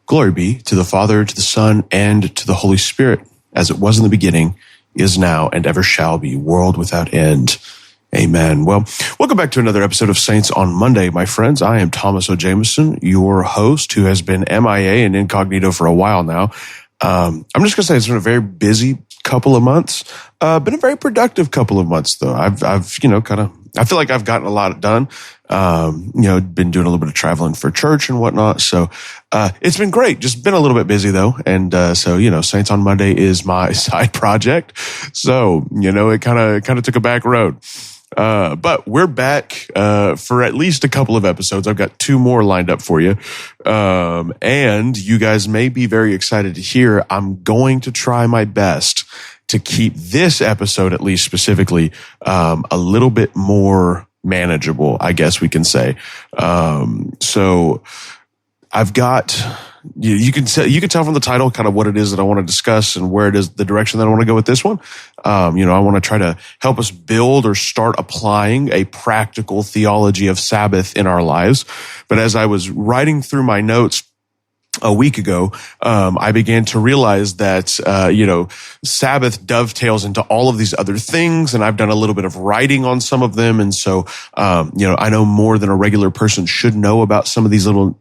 Glory be to the Father, to the Son, and to the Holy Spirit, as it was in the beginning, is now, and ever shall be, world without end. Amen. Well, welcome back to another episode of Saints on Monday, my friends. I am Thomas O. Jameson, your host, who has been MIA and incognito for a while now. I'm just going to say it's been a very busy couple of months. Been a very productive couple of months, though. I feel like I've gotten a lot done. Been doing a little bit of traveling for church and whatnot. So, it's been great. Just been a little bit busy though. And, Saints on Monday is my side project. So, it kind of took a back road. But we're back, for at least a couple of episodes. I've got 2 more lined up for you. And you guys may be very excited to hear I'm going to try my best to keep this episode, at least specifically, a little bit more manageable, I guess we can say. So I've got, you can tell from the title kind of what it is that I want to discuss and where it is, the direction that I want to go with this one. I want to try to help us build or start applying a practical theology of Sabbath in our lives. But as I was writing through my notes a week ago, I began to realize that, Sabbath dovetails into all of these other things, and I've done a little bit of writing on some of them. And so, I know more than a regular person should know about some of these little,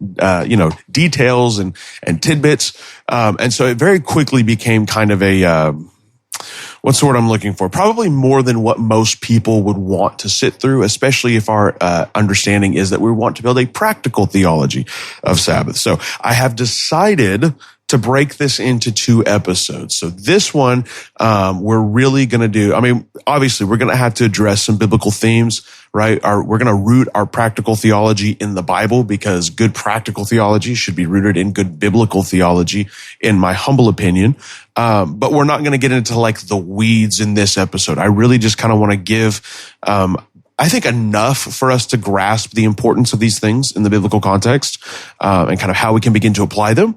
details and tidbits. And so it very quickly became kind of a, what's the word I'm looking for? Probably more than what most people would want to sit through, especially if our understanding is that we want to build a practical theology of Sabbath. So I have decided to break this into 2 episodes. So this one, we're really going to do, obviously we're going to have to address some biblical themes, right? We're going to root our practical theology in the Bible, because good practical theology should be rooted in good biblical theology, in my humble opinion. But we're not going to get into like the weeds in this episode. I really just kind of want to give, I think, enough for us to grasp the importance of these things in the biblical context, and kind of how we can begin to apply them.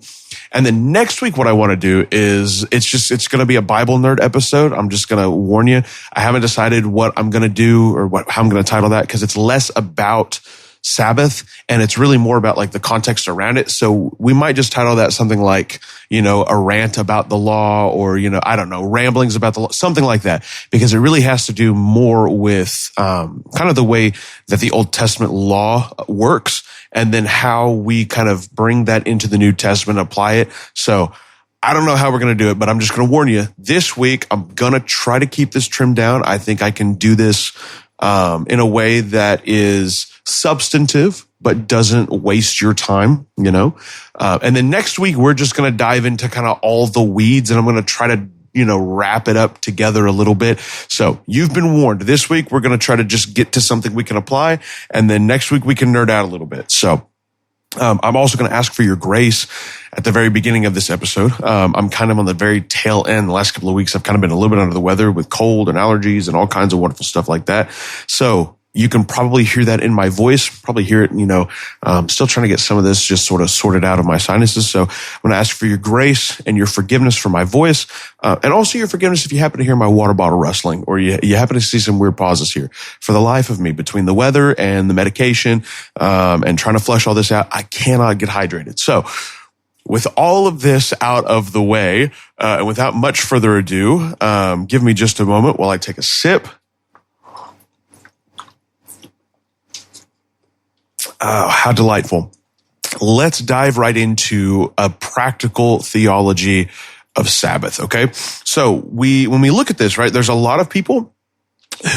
And then next week, what I want to do is it's going to be a Bible nerd episode. I'm just going to warn you. I haven't decided what I'm going to do or how I'm going to title that, because it's less about Sabbath and it's really more about like the context around it. So we might just title that something like, a rant about the law, or, ramblings about the law, something like that, because it really has to do more with, kind of the way that the Old Testament law works, and then how we kind of bring that into the New Testament and apply it. So I don't know how we're going to do it, but I'm just going to warn you, this week, I'm going to try to keep this trimmed down. I think I can do this, in a way that is substantive, but doesn't waste your time, and then next week, we're just going to dive into kind of all the weeds, and I'm going to try to, wrap it up together a little bit. So you've been warned. This week, we're going to try to just get to something we can apply. And then next week, we can nerd out a little bit. So I'm also going to ask for your grace at the very beginning of this episode. I'm kind of on the very tail end. The last couple of weeks, I've kind of been a little bit under the weather with cold and allergies and all kinds of wonderful stuff like that. So you can probably hear that in my voice, probably hear it, still trying to get some of this just sort of sorted out of my sinuses. So I'm going to ask for your grace and your forgiveness for my voice, and also your forgiveness if you happen to hear my water bottle rustling, or you happen to see some weird pauses here. For the life of me, between the weather and the medication, and trying to flush all this out, I cannot get hydrated. So with all of this out of the way, and without much further ado, give me just a moment while I take a sip. Oh, how delightful. Let's dive right into a practical theology of Sabbath, okay? So when we look at this, right, there's a lot of people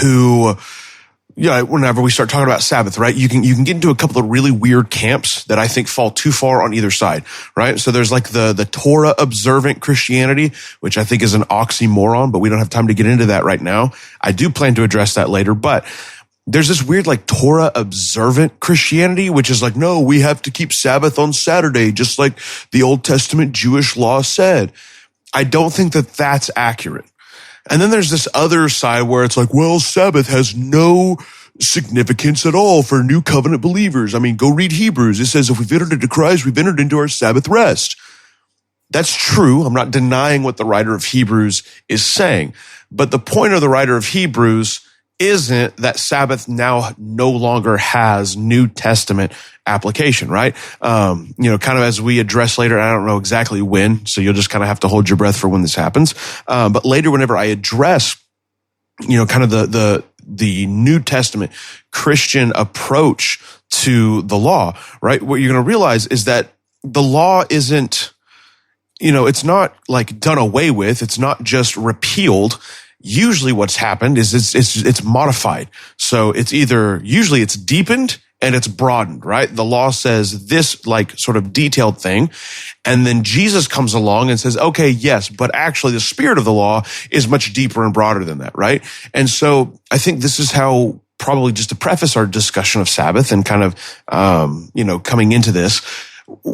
who, whenever we start talking about Sabbath, right, you can get into a couple of really weird camps that I think fall too far on either side, right? So there's like the Torah observant Christianity, which I think is an oxymoron, but we don't have time to get into that right now. I do plan to address that later, but there's this weird like Torah observant Christianity, which is like, no, we have to keep Sabbath on Saturday, just like the Old Testament Jewish law said. I don't think that that's accurate. And then there's this other side where it's like, well, Sabbath has no significance at all for new covenant believers. Go read Hebrews. It says, if we've entered into Christ, we've entered into our Sabbath rest. That's true. I'm not denying what the writer of Hebrews is saying. But the point of the writer of Hebrews isn't that Sabbath now no longer has New Testament application, right? Kind of as we address later, I don't know exactly when, so you'll just kind of have to hold your breath for when this happens. But later, whenever I address, kind of the New Testament Christian approach to the law, right? What you're going to realize is that the law isn't, it's not like done away with. It's not just repealed. Usually what's happened is it's modified. So usually it's deepened and it's broadened, right? The law says this like sort of detailed thing. And then Jesus comes along and says, okay, yes, but actually the spirit of the law is much deeper and broader than that, right? And so I think this is how, probably just to preface our discussion of Sabbath and kind of, coming into this,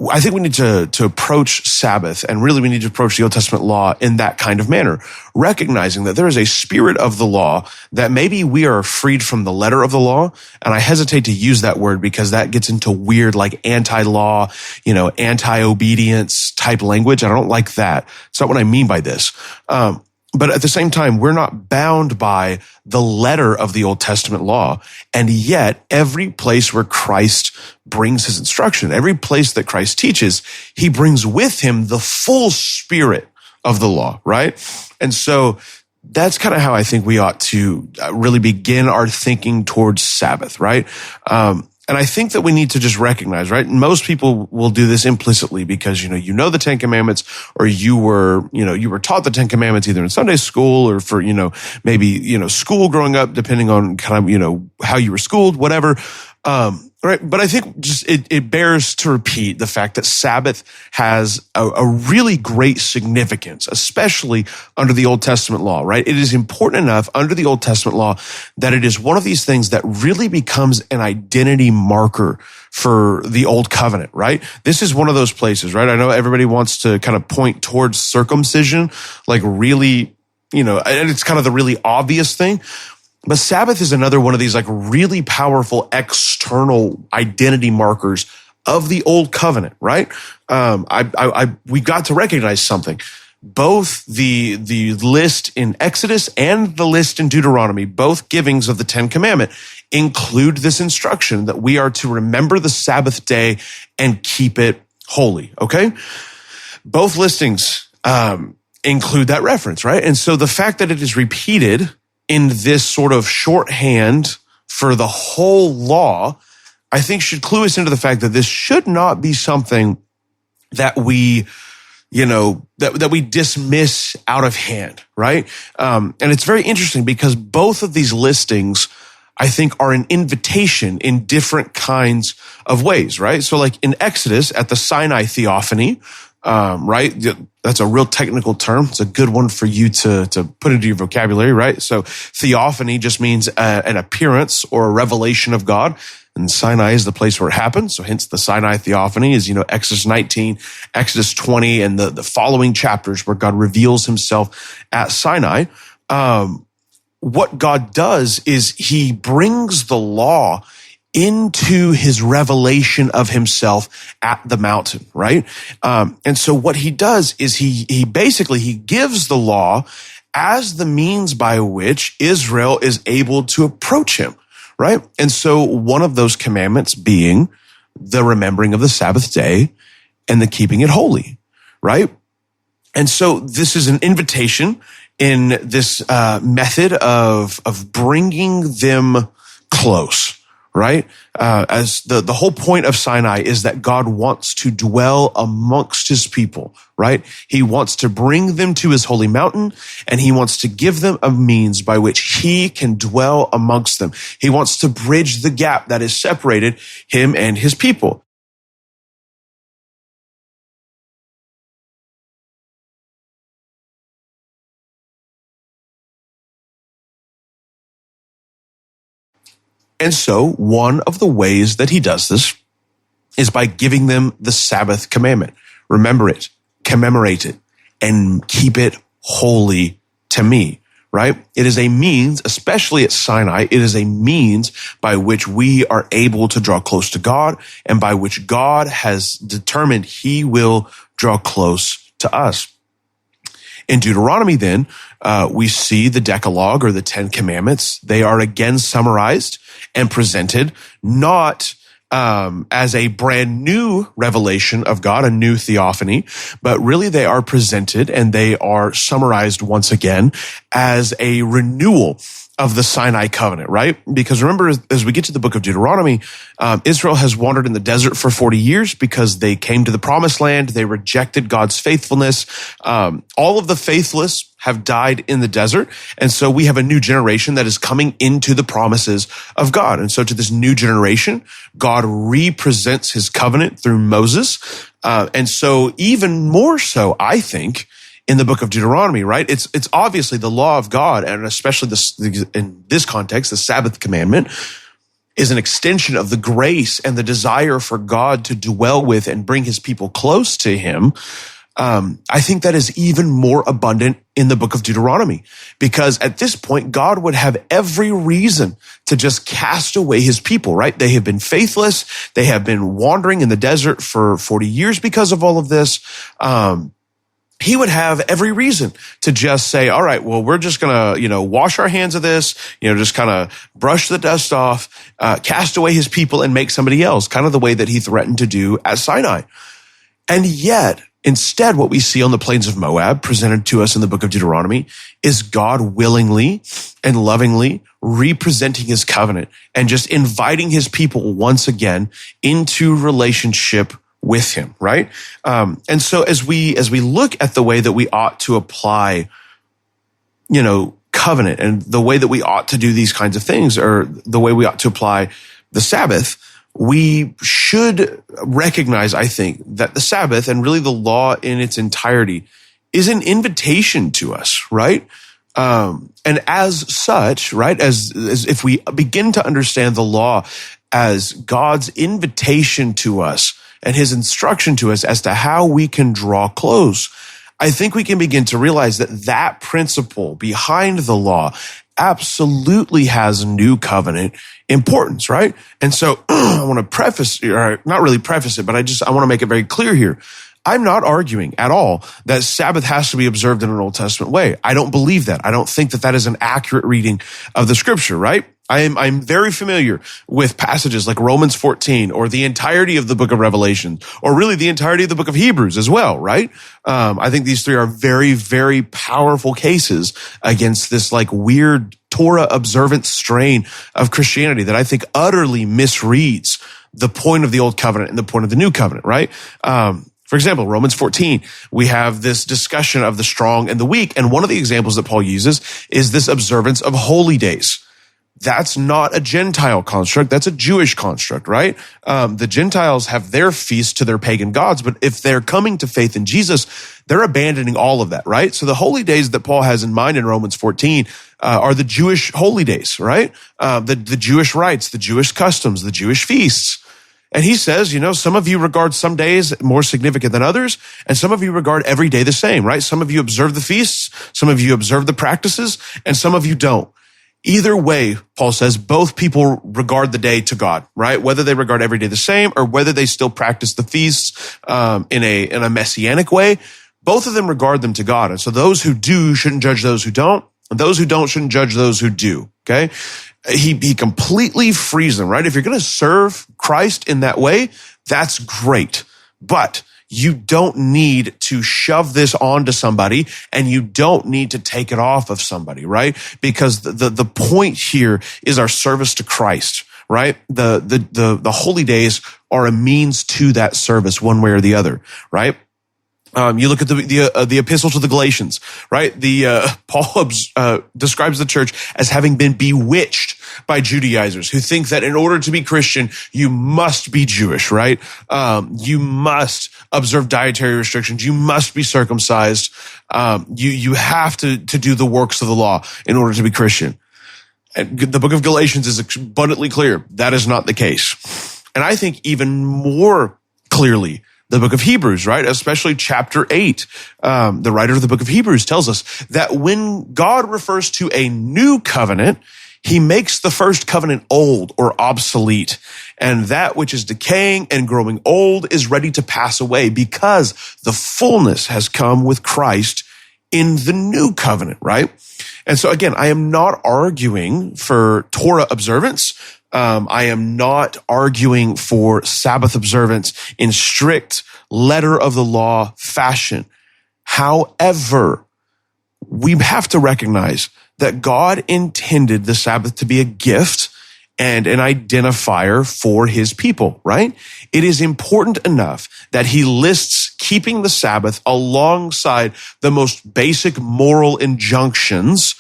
I think we need to approach Sabbath, and really we need to approach the Old Testament law in that kind of manner, recognizing that there is a spirit of the law that maybe we are freed from the letter of the law. And I hesitate to use that word because that gets into weird, like anti-law, anti-obedience type language. I don't like that. It's not what I mean by this. But at the same time, we're not bound by the letter of the Old Testament law. And yet, every place where Christ brings his instruction, every place that Christ teaches, he brings with him the full spirit of the law, right? And so that's kind of how I think we ought to really begin our thinking towards Sabbath, right? And I think that we need to just recognize, right? Most people will do this implicitly because, the Ten Commandments, or you were taught the Ten Commandments either in Sunday school or for, maybe, school growing up, depending on kind of, how you were schooled, whatever. Right. But I think just it bears to repeat the fact that Sabbath has a really great significance, especially under the Old Testament law, right? It is important enough under the Old Testament law that it is one of these things that really becomes an identity marker for the Old Covenant, right? This is one of those places, right? I know everybody wants to kind of point towards circumcision, like really, and it's kind of the really obvious thing. But Sabbath is another one of these like really powerful external identity markers of the Old Covenant, right? We got to recognize something. Both the list in Exodus and the list in Deuteronomy, both givings of the Ten Commandment, include this instruction that we are to remember the Sabbath day and keep it holy, okay? Both listings include that reference, right? And so the fact that it is repeated in this sort of shorthand for the whole law, I think should clue us into the fact that this should not be something that we, that we dismiss out of hand, right? And it's very interesting because both of these listings, I think, are an invitation in different kinds of ways, right? So like in Exodus at the Sinai theophany, right? That's a real technical term. It's a good one for you to put into your vocabulary, right? So theophany just means an appearance or a revelation of God. And Sinai is the place where it happens. So hence the Sinai theophany is, Exodus 19, Exodus 20, and the following chapters where God reveals himself at Sinai. What God does is he brings the law into his revelation of himself at the mountain, right? And so what he does is he basically gives the law as the means by which Israel is able to approach him, right? And so one of those commandments being the remembering of the Sabbath day and the keeping it holy, right? And so this is an invitation in this method of bringing them close, right? As the whole point of Sinai is that God wants to dwell amongst his people, right? He wants to bring them to his holy mountain, and he wants to give them a means by which he can dwell amongst them. He wants to bridge the gap that has separated him and his people. And so one of the ways that he does this is by giving them the Sabbath commandment. Remember it, commemorate it, and keep it holy to me, right? It is a means, especially at Sinai, it is a means by which we are able to draw close to God and by which God has determined he will draw close to us. In Deuteronomy, then, we see the Decalogue or the Ten Commandments. They are again summarized and presented not as a brand new revelation of God, a new theophany, but really they are presented and they are summarized once again as a renewal of the Sinai covenant, right? Because remember, as we get to the book of Deuteronomy, Israel has wandered in the desert for 40 years because they came to the promised land. They rejected God's faithfulness. All of the faithless have died in the desert. And so we have a new generation that is coming into the promises of God. And so to this new generation, God represents his covenant through Moses. And so even more so, I think, in the book of Deuteronomy, right? It's obviously the law of God, and especially in this context, the Sabbath commandment is an extension of the grace and the desire for God to dwell with and bring his people close to him. I think that is even more abundant in the book of Deuteronomy, because at this point, God would have every reason to just cast away his people, right? They have been faithless. They have been wandering in the desert for 40 years because of all of this. He would have every reason to just say, all right, well, we're just going to, wash our hands of this, just kind of brush the dust off, cast away his people and make somebody else, kind of the way that he threatened to do at Sinai. And yet, instead, what we see on the plains of Moab presented to us in the book of Deuteronomy is God willingly and lovingly representing his covenant and just inviting his people once again into relationship with him, right? And so as we look at the way that we ought to apply, covenant and the way that we ought to do these kinds of things, or the way we ought to apply the Sabbath, we should recognize, I think, that the Sabbath and really the law in its entirety is an invitation to us, right? And as such, right, as if we begin to understand the law as God's invitation to us and his instruction to us as to how we can draw close, I think we can begin to realize that principle behind the law absolutely has new covenant importance, right? And so I want to preface, or not really preface it, but I want to make it very clear here. I'm not arguing at all that Sabbath has to be observed in an Old Testament way. I don't believe that. I don't think that is an accurate reading of the scripture, right? I'm very familiar with passages like Romans 14 or the entirety of the book of Revelation, or really the entirety of the book of Hebrews as well, right? I think these three are very, very powerful cases against this like weird Torah observant strain of Christianity that I think utterly misreads the point of the Old Covenant and the point of the New Covenant, right? For example, Romans 14, we have this discussion of the strong and the weak. And one of the examples that Paul uses is this observance of holy days. That's not a Gentile construct. That's a Jewish construct, right? The Gentiles have their feasts to their pagan gods, but if they're coming to faith in Jesus, they're abandoning all of that, right? So the holy days that Paul has in mind in Romans 14 are the Jewish holy days, right? The Jewish rites, the Jewish customs, the Jewish feasts. And he says, some of you regard some days more significant than others, and some of you regard every day the same, right? Some of you observe the feasts, some of you observe the practices, and some of you don't. Either way, Paul says, both people regard the day to God, right? Whether they regard every day the same or whether they still practice the feasts in a messianic way, both of them regard them to God. And so those who do shouldn't judge those who don't, and those who don't shouldn't judge those who do, okay? He completely frees them, right? If you're going to serve Christ in that way, that's great. But you don't need to shove this onto somebody, and you don't need to take it off of somebody, right? Because the point here is our service to Christ, right? The holy days are a means to that service one way or the other, right? You look at the epistle to the Galatians, right? Paul describes the church as having been bewitched by Judaizers who think that in order to be Christian, you must be Jewish, right? You must observe dietary restrictions. You must be circumcised. You have to do the works of the law in order to be Christian. And the book of Galatians is abundantly clear. That is not the case. And I think even more clearly, the book of Hebrews, right? Especially chapter 8. The writer of the book of Hebrews tells us that when God refers to a new covenant, he makes the first covenant old or obsolete. And that which is decaying and growing old is ready to pass away because the fullness has come with Christ in the new covenant, right? And so again, I am not arguing for Torah observance. I am not arguing for Sabbath observance in strict letter of the law fashion. However, we have to recognize that God intended the Sabbath to be a gift and an identifier for his people, right? It is important enough that he lists keeping the Sabbath alongside the most basic moral injunctions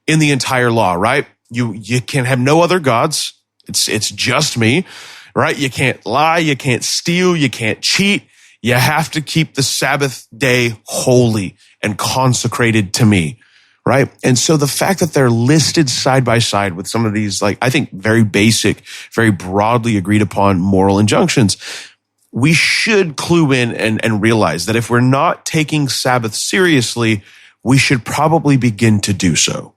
in the entire law, right? You can have no other gods. It's just me, right? You can't lie, you can't steal, you can't cheat. You have to keep the Sabbath day holy and consecrated to me, right? And so the fact that they're listed side by side with some of these, like, I think very basic, very broadly agreed upon moral injunctions, we should clue in and realize that if we're not taking Sabbath seriously, we should probably begin to do so.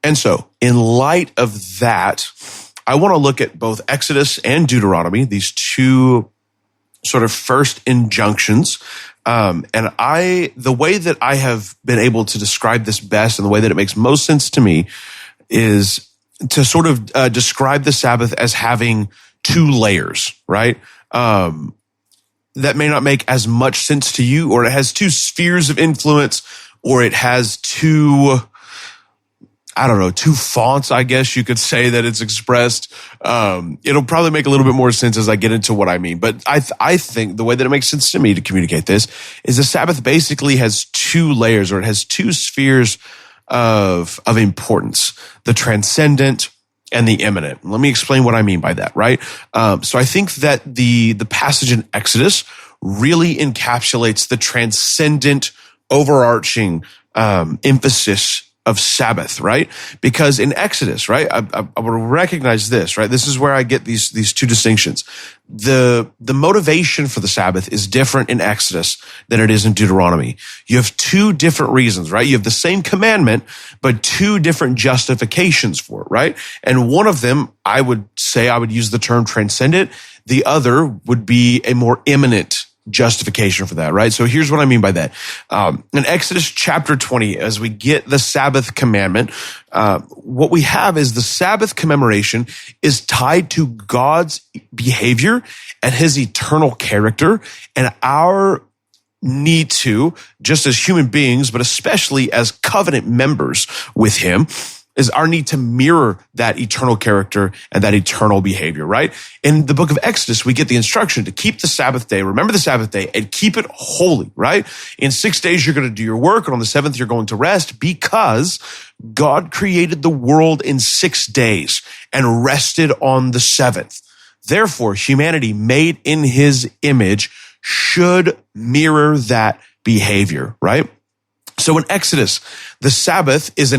And so, in light of that, I want to look at both Exodus and Deuteronomy, these two sort of first injunctions. And the way that I have been able to describe this best and the way that it makes most sense to me is to sort of describe the Sabbath as having two layers, right? That may not make as much sense to you, or it has two spheres of influence, or it has two fonts, I guess you could say that it's expressed. It'll probably make a little bit more sense as I get into what I mean. But I think the way that it makes sense to me to communicate this is the Sabbath basically has two layers, or it has two spheres of importance, the transcendent and the immanent. Let me explain what I mean by that, right? So I think that the passage in Exodus really encapsulates the transcendent, overarching emphasis of Sabbath, right? Because in Exodus, right, I would recognize this, right? This is where I get these two distinctions. The motivation for the Sabbath is different in Exodus than it is in Deuteronomy. You have two different reasons, right? You have the same commandment, but two different justifications for it, right? And one of them, I would say, I would use the term transcendent. The other would be a more imminent justification for that, right? So here's what I mean by that. In Exodus chapter 20, as we get the Sabbath commandment, what we have is the Sabbath commemoration is tied to God's behavior and his eternal character, and our need to, just as human beings, but especially as covenant members with him, is our need to mirror that eternal character and that eternal behavior, right? In the book of Exodus, we get the instruction to keep the Sabbath day, remember the Sabbath day, and keep it holy, right? In 6 days, you're going to do your work, and on the seventh, you're going to rest, because God created the world in 6 days and rested on the seventh. Therefore, humanity made in his image should mirror that behavior, right? So in Exodus, the Sabbath is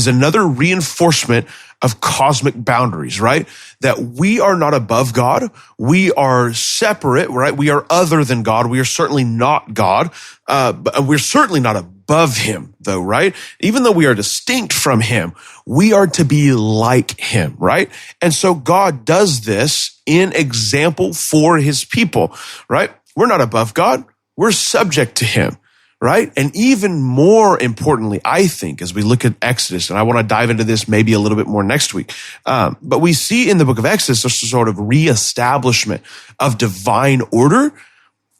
another reinforcement of cosmic boundaries, right? That we are not above God. We are separate, right? We are other than God. We are certainly not God, but we're certainly not above him, though, right? Even though we are distinct from him, we are to be like him, right? And so God does this in example for his people, right? We're not above God. We're subject to him. Right? And even more importantly, I think, as we look at Exodus, and I want to dive into this maybe a little bit more next week, but we see in the book of Exodus a sort of reestablishment of divine order.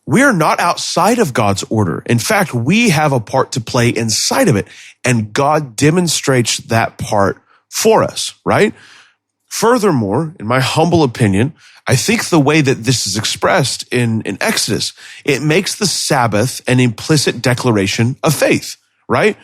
We are not outside of God's order. In fact, we have a part to play inside of it, and God demonstrates that part for us, right? Furthermore, in my humble opinion, I think the way that this is expressed in Exodus, it makes the Sabbath an implicit declaration of faith, right?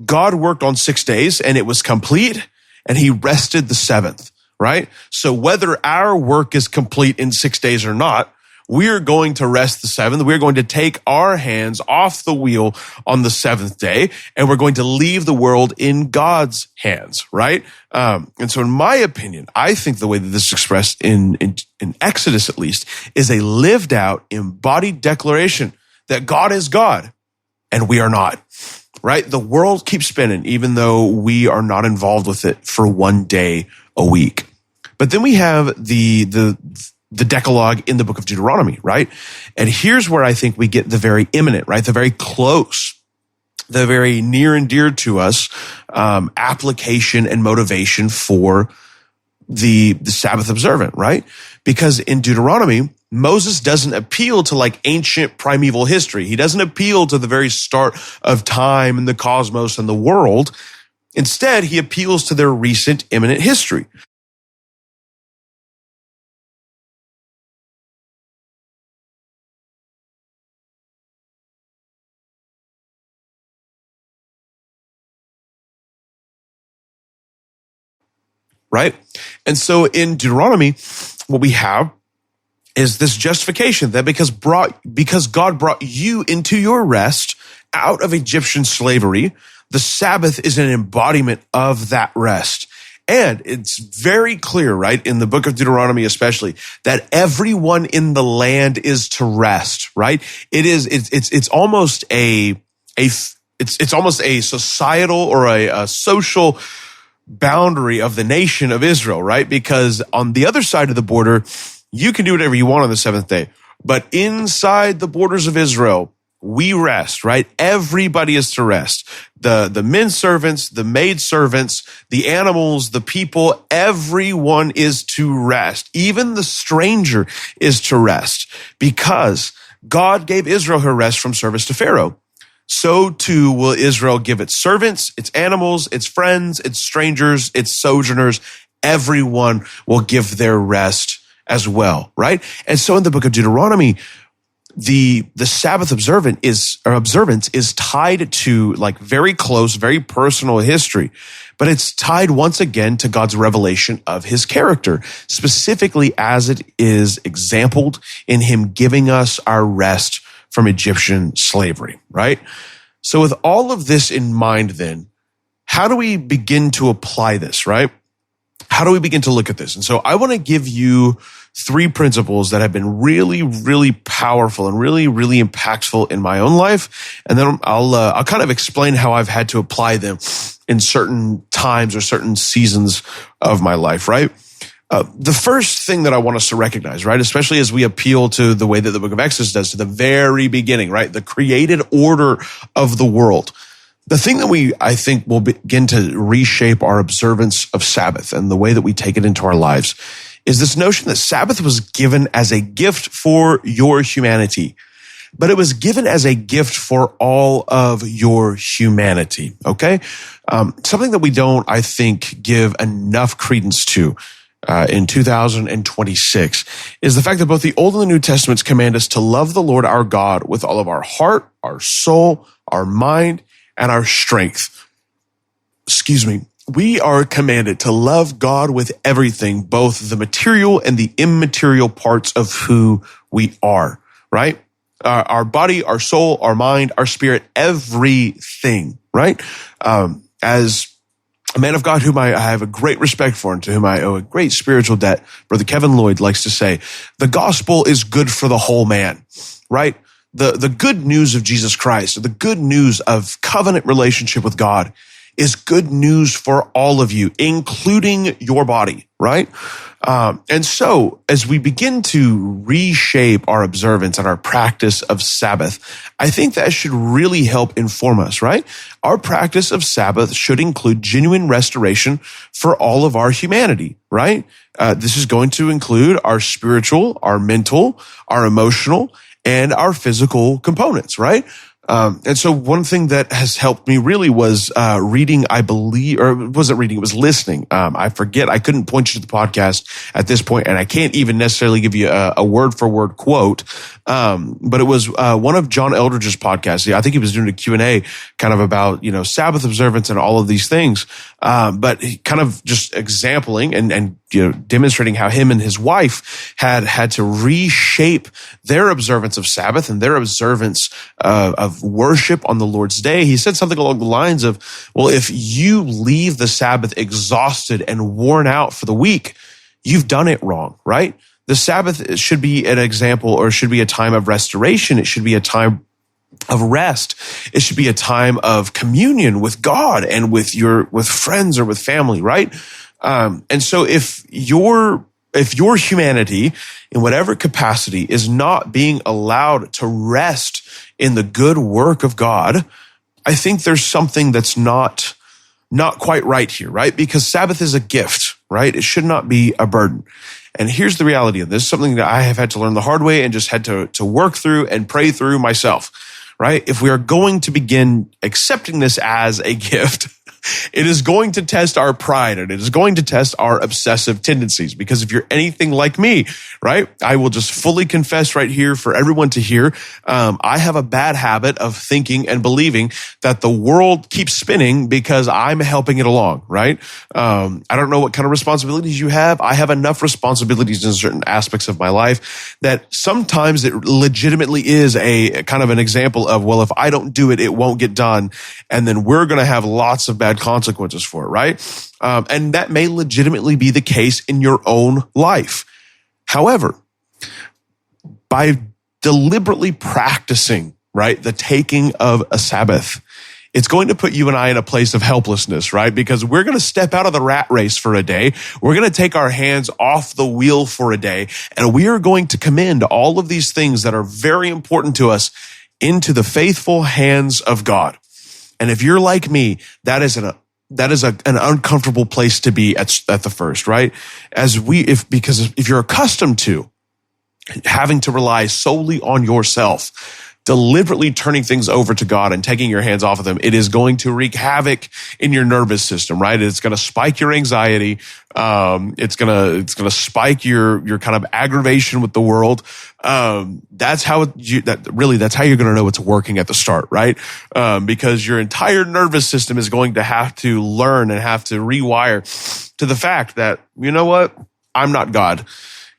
God worked on 6 days and it was complete, and he rested the seventh, right? So whether our work is complete in 6 days or not, we're going to rest the seventh. We're going to take our hands off the wheel on the seventh day, and we're going to leave the world in God's hands, right? And so in my opinion, I think the way that this is expressed in Exodus, at least, is a lived out, embodied declaration that God is God and we are not, right? The world keeps spinning, even though we are not involved with it for 1 day a week. But then we have the Decalogue in the book of Deuteronomy, right? And here's where I think we get the very imminent, right? The very close, the very near and dear to us application and motivation for the Sabbath observant, right? Because in Deuteronomy, Moses doesn't appeal to like ancient primeval history. He doesn't appeal to the very start of time and the cosmos and the world. Instead, he appeals to their recent imminent history. Right? And so in Deuteronomy, what we have is this justification that because God brought you into your rest out of Egyptian slavery, the Sabbath is an embodiment of that rest. And it's very clear, right, in the book of Deuteronomy especially, that everyone in the land is to rest, right? It's almost a societal or a social boundary of the nation of Israel, right? Because on the other side of the border, you can do whatever you want on the seventh day. But inside the borders of Israel, we rest, right? Everybody is to rest. The men servants, the maid servants, the animals, the people, everyone is to rest. Even the stranger is to rest because God gave Israel her rest from service to Pharaoh. So too will Israel give its servants, its animals, its friends, its strangers, its sojourners. Everyone will give their rest as well, right? And so in the book of Deuteronomy, the Sabbath observance is tied to like very close, very personal history, but it's tied once again to God's revelation of his character, specifically as it is exampled in him giving us our rest from Egyptian slavery, right? So with all of this in mind then, how do we begin to apply this, right? How do we begin to look at this? And so I want to give you 3 principles that have been really, really powerful and really, really impactful in my own life. And then I'll kind of explain how I've had to apply them in certain times or certain seasons of my life, right? The first thing that I want us to recognize, right, especially as we appeal to the way that the book of Exodus does, to the very beginning, right, the created order of the world. The thing that I think will begin to reshape our observance of Sabbath and the way that we take it into our lives is this notion that Sabbath was given as a gift for your humanity, but it was given as a gift for all of your humanity, okay? Something that we don't, I think, give enough credence to in 2026 is the fact that both the Old and the New Testaments command us to love the Lord our God with all of our heart, our soul, our mind, and our strength. We are commanded to love God with everything, both the material and the immaterial parts of who we are, right? Our body, our soul, our mind, our spirit, everything, right? As a man of God whom I have a great respect for and to whom I owe a great spiritual debt, Brother Kevin Lloyd likes to say, the gospel is good for the whole man, right? The good news of Jesus Christ, or the good news of covenant relationship with God is good news for all of you, including your body, right? And so as we begin to reshape our observance and our practice of Sabbath, I think that should really help inform us, right? Our practice of Sabbath should include genuine restoration for all of our humanity, right? This is going to include our spiritual, our mental, our emotional, and our physical components, right? And so one thing that has helped me really was reading, I believe, or it wasn't reading, it was listening. I forget, I couldn't point you to the podcast at this point, and I can't even necessarily give you a word-for-word quote. But it was one of John Eldridge's podcasts. I think he was doing a Q&A kind of about, Sabbath observance and all of these things. But he kind of just exampling and demonstrating how him and his wife had to reshape their observance of Sabbath and their observance of worship on the Lord's day. He said something along the lines of, well, if you leave the Sabbath exhausted and worn out for the week, you've done it wrong, right? The Sabbath should be an example, or should be a time of restoration. It should be a time of rest. It should be a time of communion with God and with friends or with family, right? And so if your humanity in whatever capacity is not being allowed to rest in the good work of God, I think there's something that's not quite right here, right? Because Sabbath is a gift, right? It should not be a burden. And here's the reality of this, something that I have had to learn the hard way and just had to work through and pray through myself, right? If we are going to begin accepting this as a gift, it is going to test our pride and it is going to test our obsessive tendencies. Because if you're anything like me, right, I will just fully confess right here for everyone to hear. I have a bad habit of thinking and believing that the world keeps spinning because I'm helping it along, right? I don't know what kind of responsibilities you have. I have enough responsibilities in certain aspects of my life that sometimes it legitimately is a kind of an example of, well, if I don't do it, it won't get done. And then we're going to have lots of bad consequences for it, right? And that may legitimately be the case in your own life. However, by deliberately practicing, right, the taking of a Sabbath, it's going to put you and I in a place of helplessness, right? Because we're going to step out of the rat race for a day. We're going to take our hands off the wheel for a day, and we are going to commend all of these things that are very important to us into the faithful hands of God. And if you're like me, that is an uncomfortable place to be at the first, right? Because if you're accustomed to having to rely solely on yourself, deliberately turning things over to God and taking your hands off of them, it is going to wreak havoc in your nervous system, right? It's going to spike your anxiety. It's going to spike your kind of aggravation with the world. That's how you're going to know it's working at the start, right? Because your entire nervous system is going to have to learn and have to rewire to the fact that, you know what? I'm not God.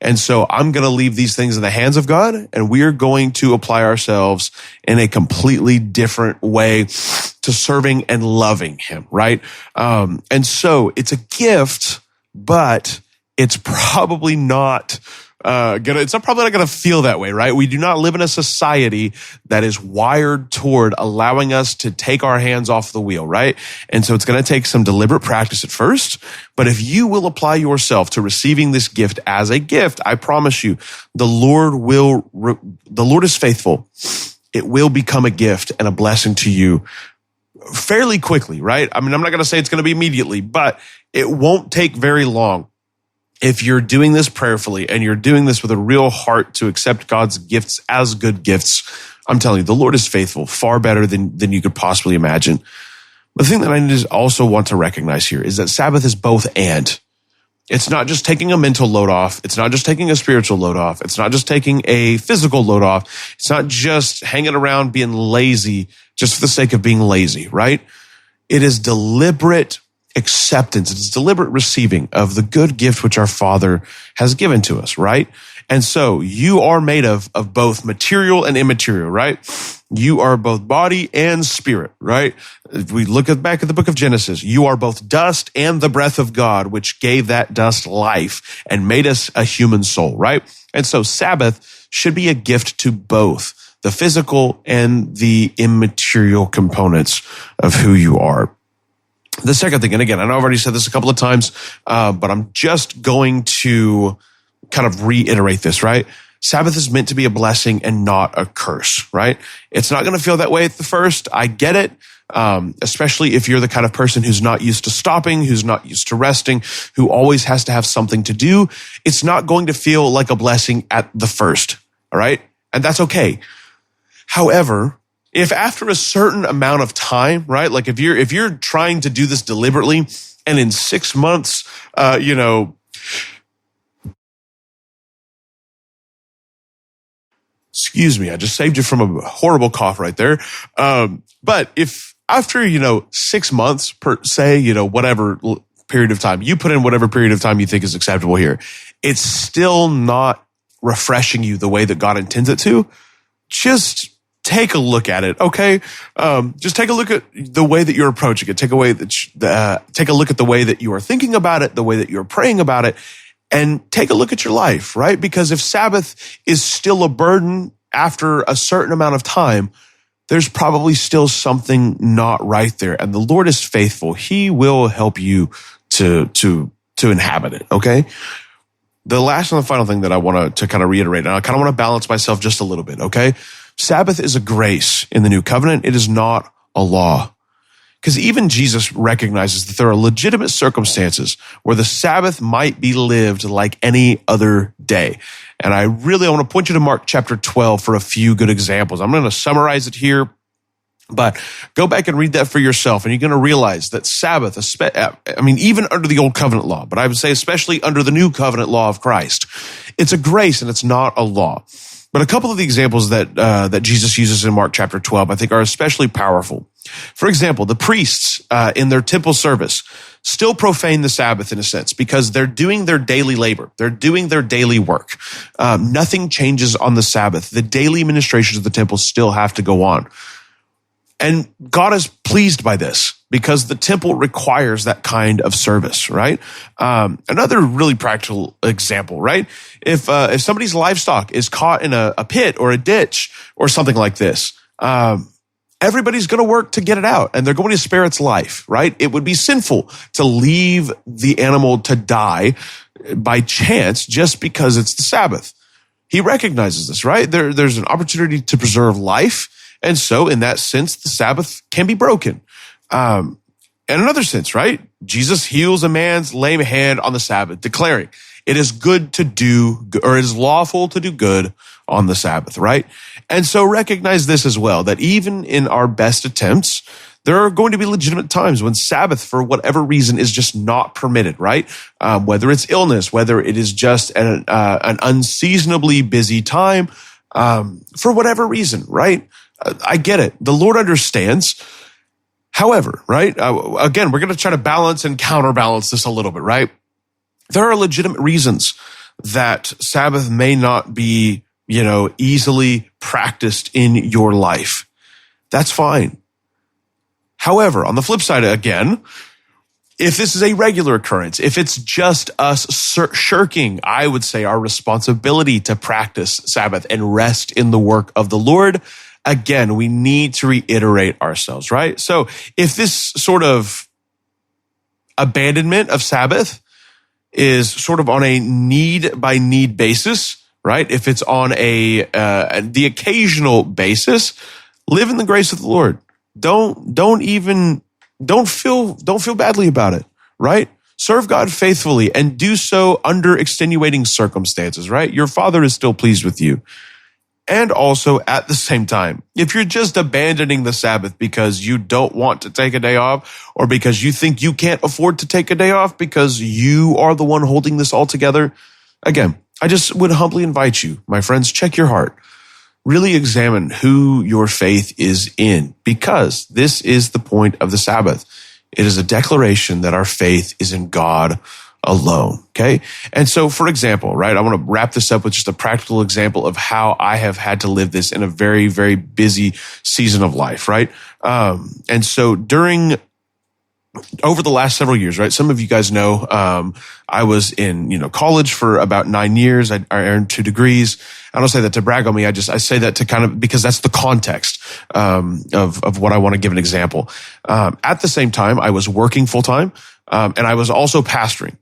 And so I'm going to leave these things in the hands of God, and we are going to apply ourselves in a completely different way to serving and loving Him, right? And so it's a gift, but it's probably not it's probably not going to feel that way, right? We do not live in a society that is wired toward allowing us to take our hands off the wheel, right? And so it's going to take some deliberate practice at first. But if you will apply yourself to receiving this gift as a gift, I promise you, the Lord is faithful. It will become a gift and a blessing to you fairly quickly, right? I mean, I'm not going to say it's going to be immediately, but it won't take very long. If you're doing this prayerfully and you're doing this with a real heart to accept God's gifts as good gifts, I'm telling you, the Lord is faithful, far better than you could possibly imagine. The thing that I also want to recognize here is that Sabbath is both and. It's not just taking a mental load off. It's not just taking a spiritual load off. It's not just taking a physical load off. It's not just hanging around being lazy just for the sake of being lazy, right? It is deliberate acceptance. It's deliberate receiving of the good gift which our Father has given to us, right? And so you are made of both material and immaterial, right? You are both body and spirit, right? If we look back at the book of Genesis, you are both dust and the breath of God, which gave that dust life and made us a human soul, right? And so Sabbath should be a gift to both the physical and the immaterial components of who you are. The second thing, and again, I know I've already said this a couple of times, but I'm just going to kind of reiterate this, right? Sabbath is meant to be a blessing and not a curse, right? It's not going to feel that way at the first. I get it, especially if you're the kind of person who's not used to stopping, who's not used to resting, who always has to have something to do. It's not going to feel like a blessing at the first, all right? And that's okay. However, if after a certain amount of time, right? Like if you're trying to do this deliberately and in 6 months, excuse me, I just saved you from a horrible cough right there. But if after, 6 months per say, whatever period of time, you put in whatever period of time you think is acceptable here, it's still not refreshing you the way that God intends it to, just take a look at it, okay? Just take a look at the way that you're approaching it. Take a look at the way that you are thinking about it, the way that you're praying about it, and take a look at your life, right? Because if Sabbath is still a burden after a certain amount of time, there's probably still something not right there. And the Lord is faithful. He will help you to to inhabit it, okay? The last and the final thing that I want to kind of reiterate, and I kind of want to balance myself just a little bit, okay? Sabbath is a grace in the new covenant. It is not a law. Because even Jesus recognizes that there are legitimate circumstances where the Sabbath might be lived like any other day. And I want to point you to Mark chapter 12 for a few good examples. I'm going to summarize it here, but go back and read that for yourself, and you're going to realize that Sabbath, even under the old covenant law, but I would say especially under the new covenant law of Christ, it's a grace and it's not a law. But a couple of the examples that Jesus uses in Mark chapter 12, I think, are especially powerful. For example, the priests in their temple service still profane the Sabbath in a sense because they're doing their daily labor. They're doing their daily work. Nothing changes on the Sabbath. The daily ministrations of the temple still have to go on. And God is pleased by this because the temple requires that kind of service, right? Another really practical example, right? If somebody's livestock is caught in a pit or a ditch or something like this, everybody's going to work to get it out and they're going to spare its life, right? It would be sinful to leave the animal to die by chance just because it's the Sabbath. He recognizes this, right? There's an opportunity to preserve life. And so in that sense, the Sabbath can be broken. In another sense, right? Jesus heals a man's lame hand on the Sabbath, declaring it is good to do, or it is lawful to do good on the Sabbath, right? And so recognize this as well, that even in our best attempts, there are going to be legitimate times when Sabbath, for whatever reason, is just not permitted, right? Whether it's illness, whether it is just an unseasonably busy time, for whatever reason, right? I get it. The Lord understands. However, right? Again, we're going to try to balance and counterbalance this a little bit, right? There are legitimate reasons that Sabbath may not be, easily practiced in your life. That's fine. However, on the flip side, again, if this is a regular occurrence, if it's just us shirking, I would say, our responsibility to practice Sabbath and rest in the work of the Lord, again, we need to reiterate ourselves, right? So if this sort of abandonment of Sabbath is sort of on a need by need basis, right? If it's on the occasional basis, live in the grace of the Lord. Don't feel badly about it, right? Serve God faithfully and do so under extenuating circumstances, right? Your Father is still pleased with you. And also at the same time, if you're just abandoning the Sabbath because you don't want to take a day off or because you think you can't afford to take a day off because you are the one holding this all together, again, I just would humbly invite you, my friends, check your heart. Really examine who your faith is in, because this is the point of the Sabbath. It is a declaration that our faith is in God alone, okay? And so, for example, right, I want to wrap this up with just a practical example of how I have had to live this in a very, very busy season of life, right? And so over the last several years, right? Some of you guys know, I was in, college for about 9 years. I earned 2 degrees. I don't say that to brag on me. I say that to kind of, because that's the context, of what I want to give an example. At the same time, I was working full time, and I was also pastoring.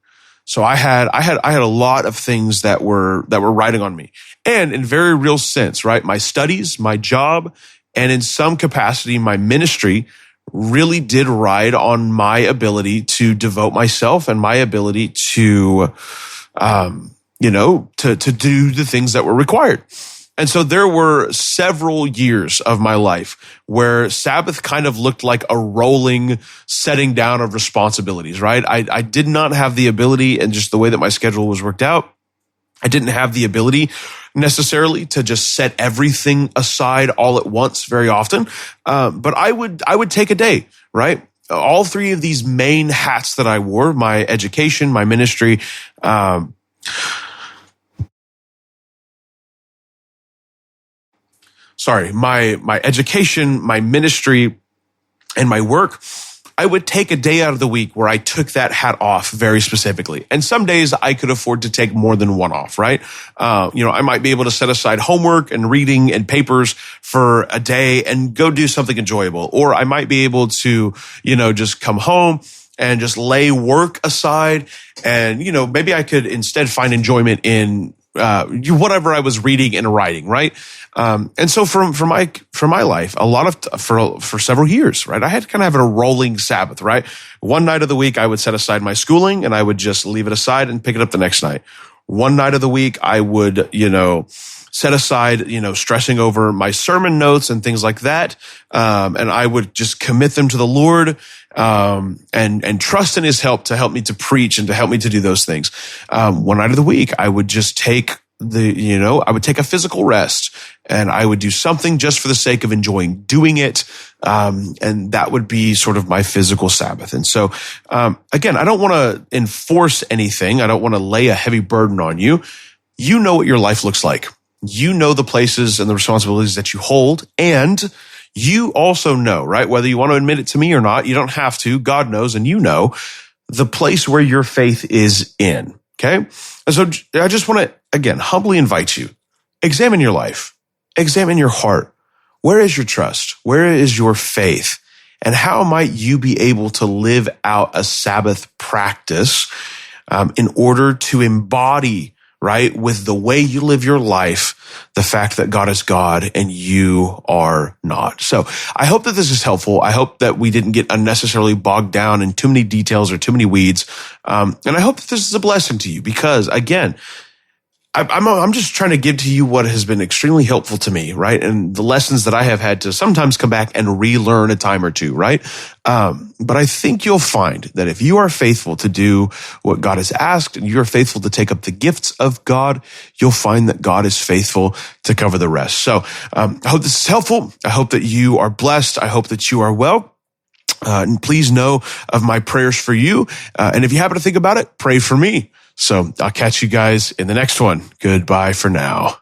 So I had a lot of things that were riding on me, and in very real sense, right? My studies, my job, and in some capacity, my ministry really did ride on my ability to devote myself and my ability to, to do the things that were required. And so there were several years of my life where Sabbath kind of looked like a rolling setting down of responsibilities, right? I did not have the ability, and just the way that my schedule was worked out, I didn't have the ability necessarily to just set everything aside all at once very often. But I would take a day, right? All 3 of these main hats that I wore, my education, my ministry, my education, my ministry, and my work, I would take a day out of the week where I took that hat off very specifically. And some days I could afford to take more than one off, right? I might be able to set aside homework and reading and papers for a day and go do something enjoyable. Or I might be able to, just come home and just lay work aside. And, maybe I could instead find enjoyment in whatever I was reading and writing, right? And so for my life, a lot of for several years, right, I had kind of a rolling Sabbath, right? One night of the week, I would set aside my schooling and I would just leave it aside and pick it up the next night. One night of the week, I would, set aside, stressing over my sermon notes and things like that. And I would just commit them to the Lord, and trust in his help to help me to preach and to help me to do those things. One night of the week, I would just take I would take a physical rest and I would do something just for the sake of enjoying doing it. And that would be sort of my physical Sabbath. And so, again, I don't want to enforce anything. I don't want to lay a heavy burden on you. You know what your life looks like. You know the places and the responsibilities that you hold. And you also know, right? Whether you want to admit it to me or not, you don't have to. God knows, and you know the place where your faith is in. Okay. And so I just want to, again, humbly invite you, examine your life, examine your heart. Where is your trust? Where is your faith? And how might you be able to live out a Sabbath practice in order to embody, right, with the way you live your life, the fact that God is God and you are not. So I hope that this is helpful. I hope that we didn't get unnecessarily bogged down in too many details or too many weeds. And I hope that this is a blessing to you because, again, I'm just trying to give to you what has been extremely helpful to me, right? And the lessons that I have had to sometimes come back and relearn a time or two, right? But I think you'll find that if you are faithful to do what God has asked and you're faithful to take up the gifts of God, you'll find that God is faithful to cover the rest. So I hope this is helpful. I hope that you are blessed. I hope that you are well. And please know of my prayers for you. And if you happen to think about it, pray for me. So I'll catch you guys in the next one. Goodbye for now.